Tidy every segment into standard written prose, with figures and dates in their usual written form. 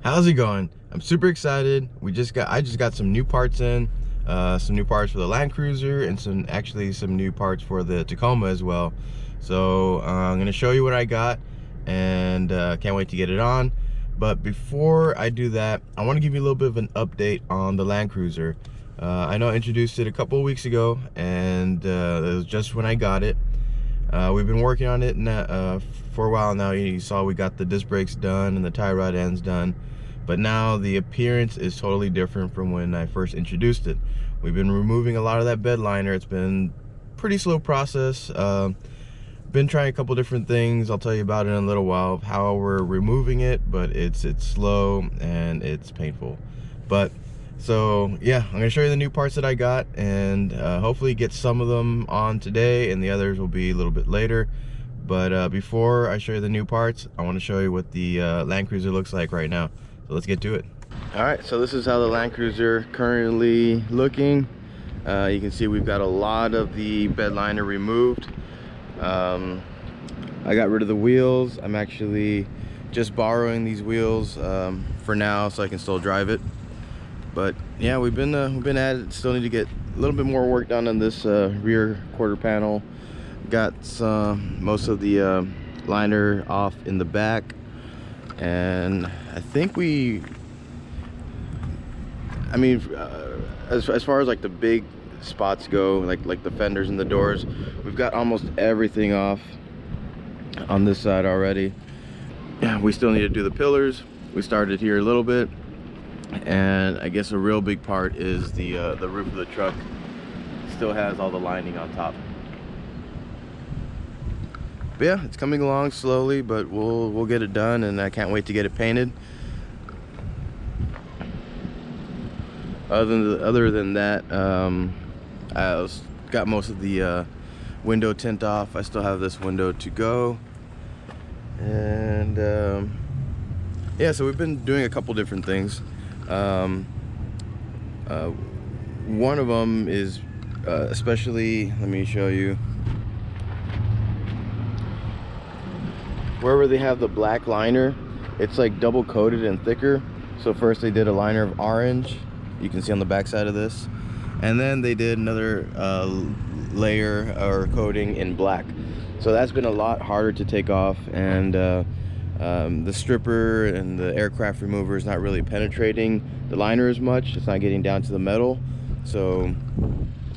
How's it going? I'm super excited. I just got some new parts in, some new parts for the Land Cruiser and some new parts for the Tacoma as well. So I'm gonna show you what I got, and can't wait to get it on. But before I do that, I want to give you a little bit of an update on the Land Cruiser. I know I introduced it a couple of weeks ago, and it was just when I got it. We've been working on it for a while now. You saw we got the disc brakes done and the tie rod ends done, but now the appearance is totally different from when I first introduced it. We've been removing a lot of that bed liner. It's been a pretty slow process. Been trying a couple different things. I'll tell you about it in a little while, how we're removing it, but it's slow and it's painful. But so yeah, I'm gonna show you the new parts that I got, and hopefully get some of them on today and the others will be a little bit later. But before I show you the new parts, I want to show you what the Land Cruiser looks like right now. So let's get to it. All right, so this is how the Land Cruiser currently looking. You can see we've got a lot of the bed liner removed. I got rid of the wheels. I'm actually just borrowing these wheels for now so I can still drive it. But yeah, we've been at it. Still need to get a little bit more work done on this rear quarter panel. Got most of the liner off in the back, and I think as far as like the big spots go, like the fenders and the doors, we've got almost everything off on this side already. Yeah, we still need to do the pillars. We started here a little bit. And I guess a real big part is the roof of the truck. Still has all the lining on top. But yeah, it's coming along slowly, but we'll get it done, and I can't wait to get it painted. Other than that, I got most of the window tint off. I still have this window to go, and yeah, so we've been doing a couple different things. One of them is especially, let me show you, wherever they have the black liner, it's like double coated and thicker. So first they did a liner of orange, you can see on the back side of this, and then they did another layer or coating in black. So that's been a lot harder to take off, and the stripper and the aircraft remover is not really penetrating the liner as much. It's not getting down to the metal, so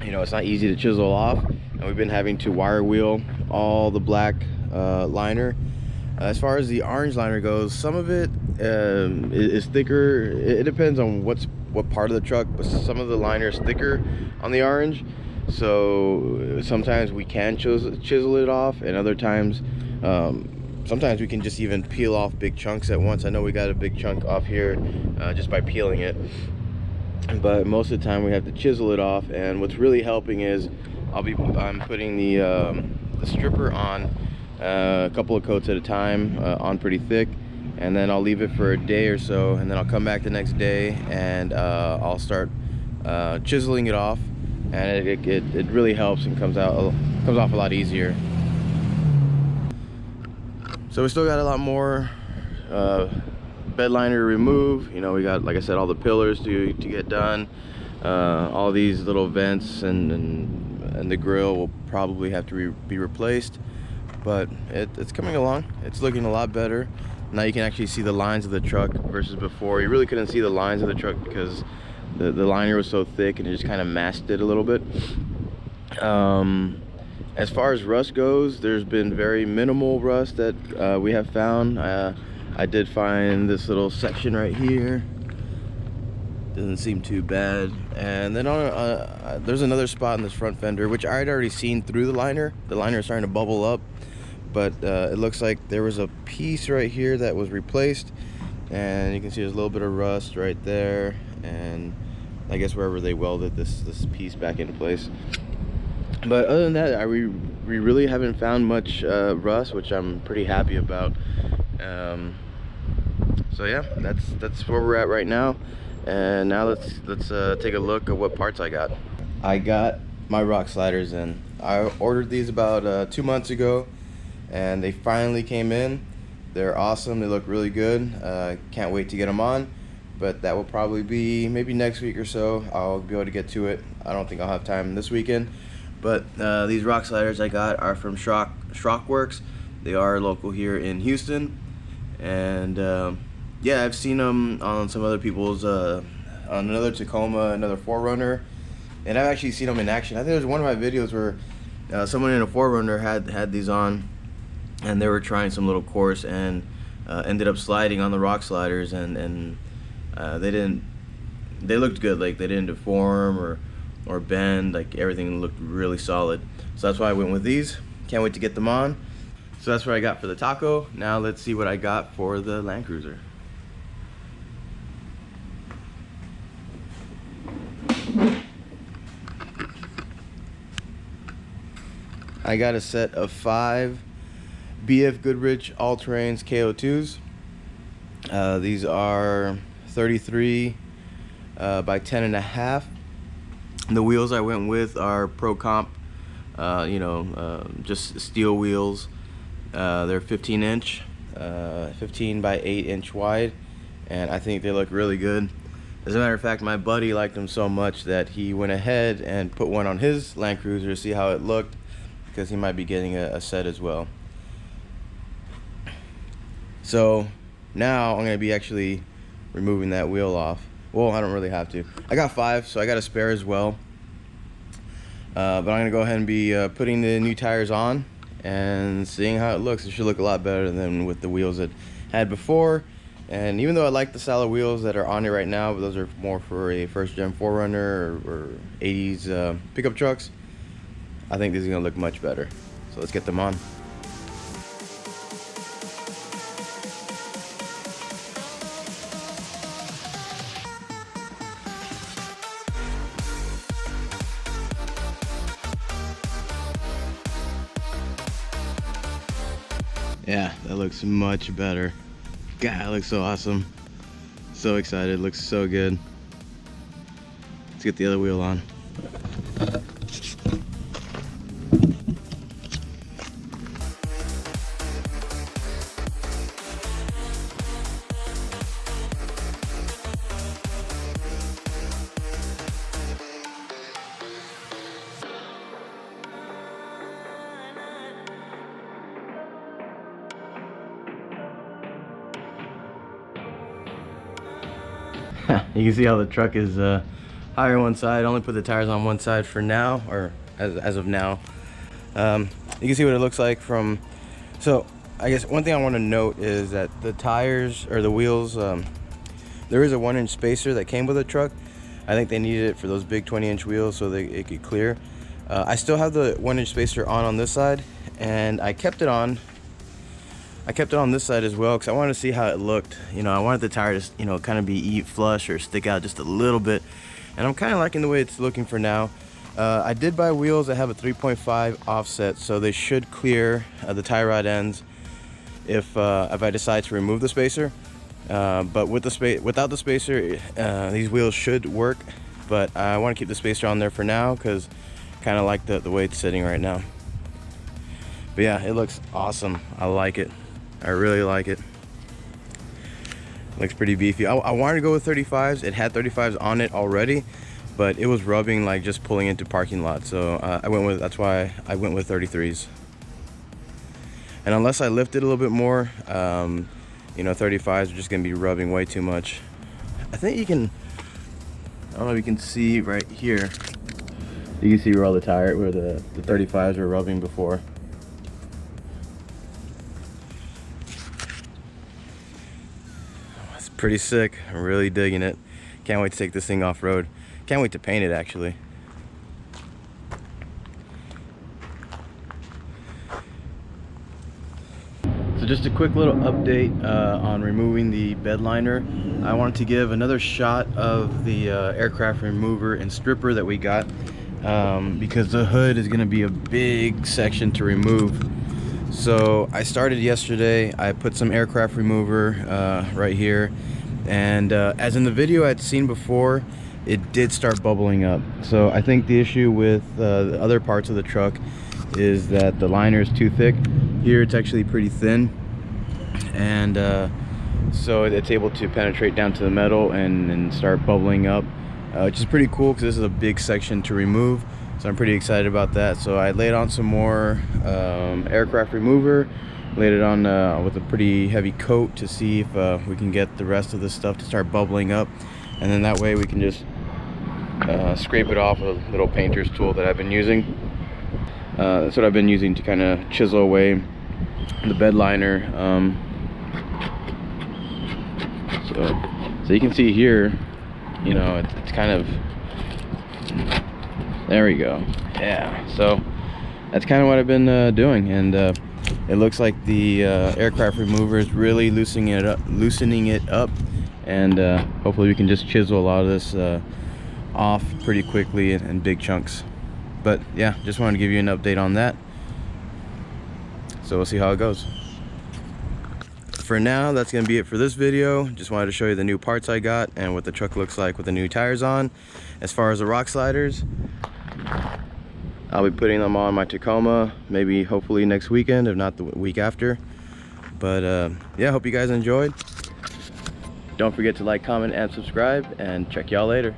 you know, it's not easy to chisel off, and we've been having to wire wheel all the black liner. As far as the orange liner goes, some of it is thicker. It depends on what part of the truck, but some of the liner is thicker on the orange, so sometimes we can chisel it off, and other times sometimes we can just even peel off big chunks at once. I know we got a big chunk off here just by peeling it, but most of the time we have to chisel it off. And what's really helping is I'm putting the stripper on a couple of coats at a time, on pretty thick, and then I'll leave it for a day or so, and then I'll come back the next day and I'll start chiseling it off, and it really helps and comes off a lot easier. So we still got a lot more bed liner to remove. You know, we got, like I said, all the pillars to get done. All these little vents and the grill will probably have to be replaced, but it's coming along. It's looking a lot better. Now you can actually see the lines of the truck versus before. You really couldn't see the lines of the truck because the liner was so thick and it just kind of masked it a little bit. As far as rust goes, there's been very minimal rust that we have found. I did find this little section right here. Doesn't seem too bad. And then there's another spot in this front fender, which I had already seen through the liner. The liner is starting to bubble up, but it looks like there was a piece right here that was replaced. And you can see there's a little bit of rust right there. And I guess wherever they welded this piece back into place. But other than that, we really haven't found much rust, which I'm pretty happy about. So yeah, that's where we're at right now. And now let's take a look at what parts I got. I got my rock sliders in. I ordered these about 2 months ago, and they finally came in. They're awesome. They look really good. Can't wait to get them on, but that will probably be maybe next week or so. I'll be able to get to it. I don't think I'll have time this weekend, but these rock sliders I got are from Shockworks. They are local here in Houston, and yeah, I've seen them on some other people's, on another Tacoma, another 4Runner, and I've actually seen them in action. I think there was one of my videos where someone in a 4Runner had these on, and they were trying some little course and ended up sliding on the rock sliders, and they looked good. Like, they didn't deform or bend. Like, everything looked really solid. So that's why I went with these. Can't wait to get them on. So that's what I got for the Taco. Now let's see what I got for the Land Cruiser. I got a set of 5 BF Goodrich All-Terrains KO2s. These are 33 by 10.5. The wheels I went with are Pro Comp, just steel wheels. They're 15 inch, 15 by 8 inch wide, and I think they look really good. As a matter of fact, my buddy liked them so much that he went ahead and put one on his Land Cruiser to see how it looked, because he might be getting a set as well. So now I'm going to be actually removing that wheel off. Well, I don't really have to. I got 5, so I got a spare as well. But I'm going to go ahead and be putting the new tires on and seeing how it looks. It should look a lot better than with the wheels it had before. And even though I like the style of wheels that are on it right now, but those are more for a first gen 4Runner or 80s pickup trucks, I think these are going to look much better. So let's get them on. Yeah, that looks much better. God, it looks so awesome. So excited, looks so good. Let's get the other wheel on. You can see how the truck is higher on one side. I only put the tires on one side for now, or as of now. You can see what it looks like from. So I guess one thing I want to note is that the tires or the wheels, there is a 1-inch spacer that came with the truck. I think they needed it for those big 20-inch wheels so it could clear. I still have the 1-inch spacer on this side, and I kept it on. I kept it on this side as well because I wanted to see how it looked. You know, I wanted the tire to, kind of be flush or stick out just a little bit. And I'm kind of liking the way it's looking for now. I did buy wheels that have a 3.5 offset, so they should clear the tie rod ends if I decide to remove the spacer. But with without the spacer, these wheels should work. But I want to keep the spacer on there for now because I kind of like the way it's sitting right now. But yeah, it looks awesome. I like it. I really like it. Looks pretty beefy. I wanted to go with 35s. It had 35s on it already, but it was rubbing like just pulling into parking lots. So that's why I went with 33s. And unless I lift it a little bit more, 35s are just gonna be rubbing way too much. I think you can, I don't know if you can see right here. You can see where all the where the 35s were rubbing before. Pretty sick. I'm really digging it. Can't wait to take this thing off road. Can't wait to paint it actually. So just a quick little update on removing the bed liner. I wanted to give another shot of the aircraft remover and stripper that we got because the hood is going to be a big section to remove. So I started yesterday. I put some aircraft remover right here, and as in the video I'd seen before, it did start bubbling up. So I think the issue with the other parts of the truck is that the liner is too thick. Here it's actually pretty thin, and so it's able to penetrate down to the metal and start bubbling up, which is pretty cool because this is a big section to remove. So I'm pretty excited about that. So I laid on some more aircraft remover, laid it on with a pretty heavy coat to see if we can get the rest of this stuff to start bubbling up, and then that way we can just scrape it off with a little painter's tool that I've been using. That's what I've been using to kind of chisel away the bed liner. So you can see here, you know, it's kind of, there we go. Yeah, so that's kind of what I've been doing, and it looks like the aircraft remover is really loosening it up, and hopefully we can just chisel a lot of this off pretty quickly in big chunks. But yeah, just wanted to give you an update on that, so we'll see how it goes. For now, that's gonna be it for this video. Just wanted to show you the new parts I got and what the truck looks like with the new tires on. As far as the rock sliders, I'll be putting them on my Tacoma, maybe hopefully next weekend, if not the week after. But yeah, hope you guys enjoyed. Don't forget to like, comment, and subscribe, and check y'all later.